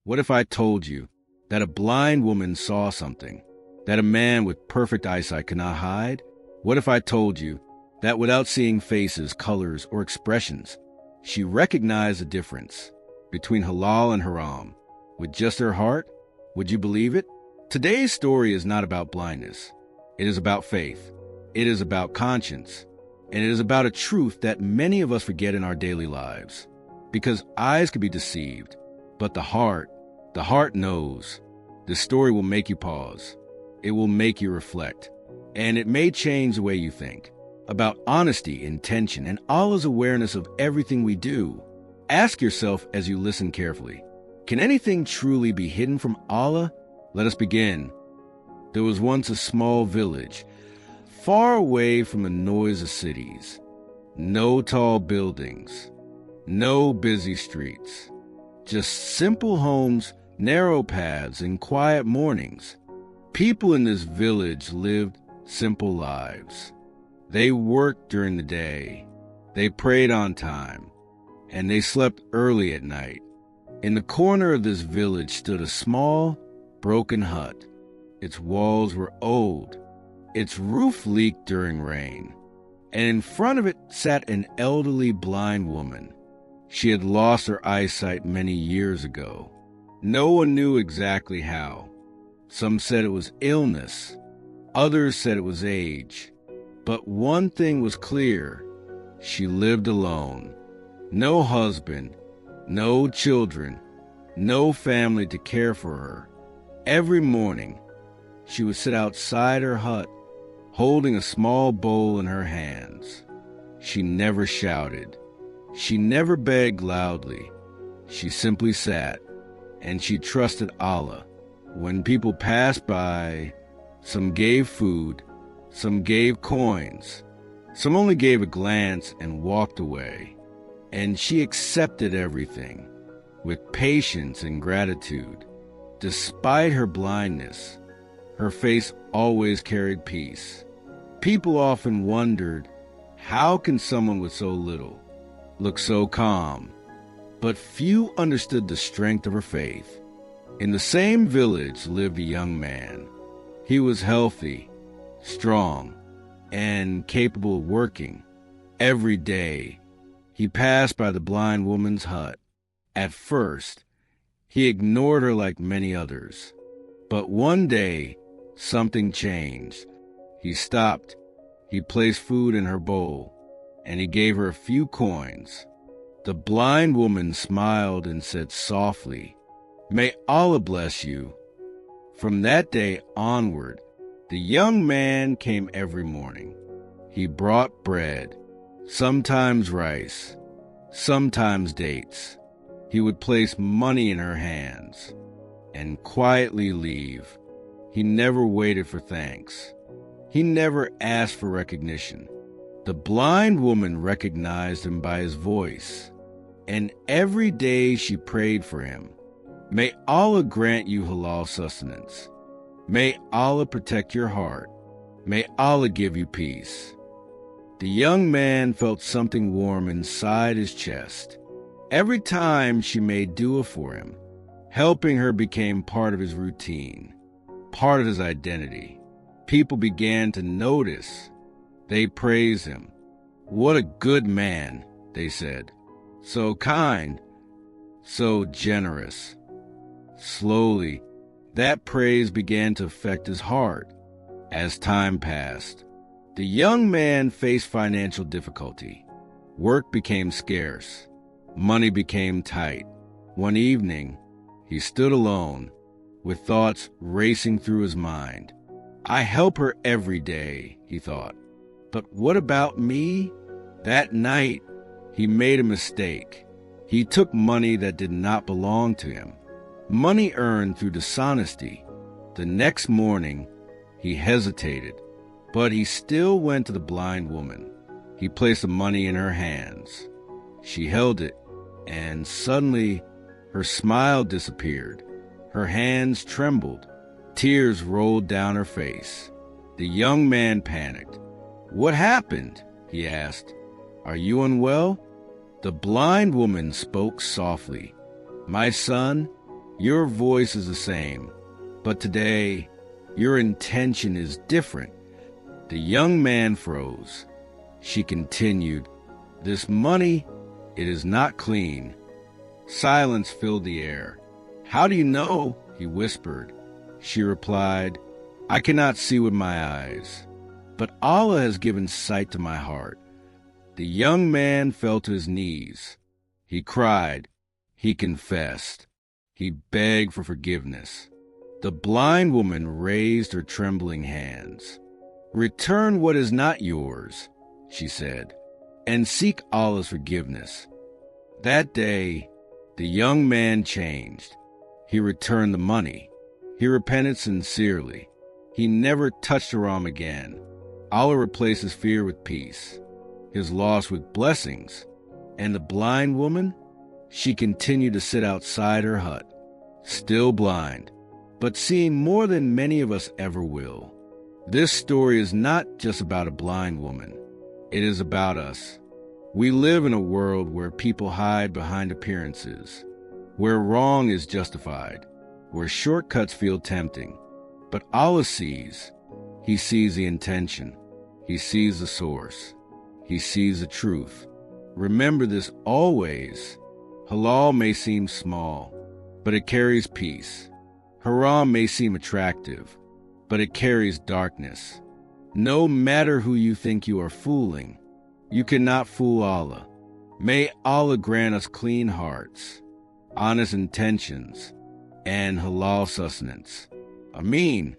What if I told you that a blind woman saw something that a man with perfect eyesight could not hide? What if I told you that without seeing faces, colors, or expressions, she recognized the difference between halal and haram with just her heart? Would you believe it? Today's story is not about blindness. It is about faith. It is about conscience. And it is about a truth that many of us forget in our daily lives. Because eyes can be deceived, but the heart knows. This story will make you pause. It will make you reflect. And it may change the way you think about honesty, intention, and Allah's awareness of everything we do. Ask yourself as you listen carefully, can anything truly be hidden from Allah? Let us begin. There was once a small village, far away from the noise of cities. No tall buildings, no busy streets, just simple homes, narrow paths, and quiet mornings. People in this village lived simple lives. They worked during the day, they prayed on time, and they slept early at night. In the corner of this village stood a small, broken hut. Its walls were old, its roof leaked during rain, and in front of it sat an elderly blind woman. She had lost her eyesight many years ago. No one knew exactly how. Some said it was illness, others said it was age. But one thing was clear: she lived alone. No husband, no children, no family to care for her. Every morning, she would sit outside her hut, holding a small bowl in her hands. She never shouted. She never begged loudly. She simply sat, and she trusted Allah. When people passed by, some gave food, some gave coins, some only gave a glance and walked away. And she accepted everything with patience and gratitude. Despite her blindness, her face always carried peace. People often wondered, how can someone with so little look so calm? But few understood the strength of her faith. In the same village lived a young man. He was healthy, strong, and capable of working. Every day, he passed by the blind woman's hut. At first, he ignored her like many others. But one day, something changed. He stopped, he placed food in her bowl, and he gave her a few coins. The blind woman smiled and said softly, "May Allah bless you." From that day onward, the young man came every morning. He brought bread, sometimes rice, sometimes dates. He would place money in her hands and quietly leave. He never waited for thanks. He never asked for recognition. The blind woman recognized him by his voice, and every day she prayed for him. May Allah grant you halal sustenance. May Allah protect your heart. May Allah give you peace. The young man felt something warm inside his chest. Every time she made dua for him, helping her became part of his routine, part of his identity. People began to notice. They praised him. "What a good man," they said. "So kind, so generous." Slowly, that praise began to affect his heart. As time passed, the young man faced financial difficulty. Work became scarce. Money became tight. One evening, he stood alone, with thoughts racing through his mind. "I help her every day," he thought. "But what about me?" That night, he made a mistake. He took money that did not belong to him, money earned through dishonesty. The next morning, he hesitated, but he still went to the blind woman. He placed the money in her hands. She held it, and suddenly, her smile disappeared. Her hands trembled. Tears rolled down her face. The young man panicked. "What happened?" he asked. "Are you unwell?" The blind woman spoke softly. "My son, Your voice is the same, but today, your intention is different. The young man froze. She continued, "This money, it is not clean." Silence filled the air. "How do you know?" he whispered. She replied, "I cannot see with my eyes, but Allah has given sight to my heart." The young man fell to his knees. He cried. He confessed. He begged for forgiveness. The blind woman raised her trembling hands. "Return what is not yours," she said, "and seek Allah's forgiveness." That day, the young man changed. He returned the money. He repented sincerely. He never touched Haram again. Allah replaced his fear with peace, his loss with blessings. And the blind woman? She continued to sit outside her hut, still blind, but seeing more than many of us ever will. This story is not just about a blind woman. It is about us. We live in a world where people hide behind appearances, where wrong is justified, where shortcuts feel tempting. But Allah sees. He sees the intention. He sees the source. He sees the truth. Remember this always. Halal may seem small, but it carries peace. Haram may seem attractive, but it carries darkness. No matter who you think you are fooling, you cannot fool Allah. May Allah grant us clean hearts, honest intentions, and halal sustenance. Ameen.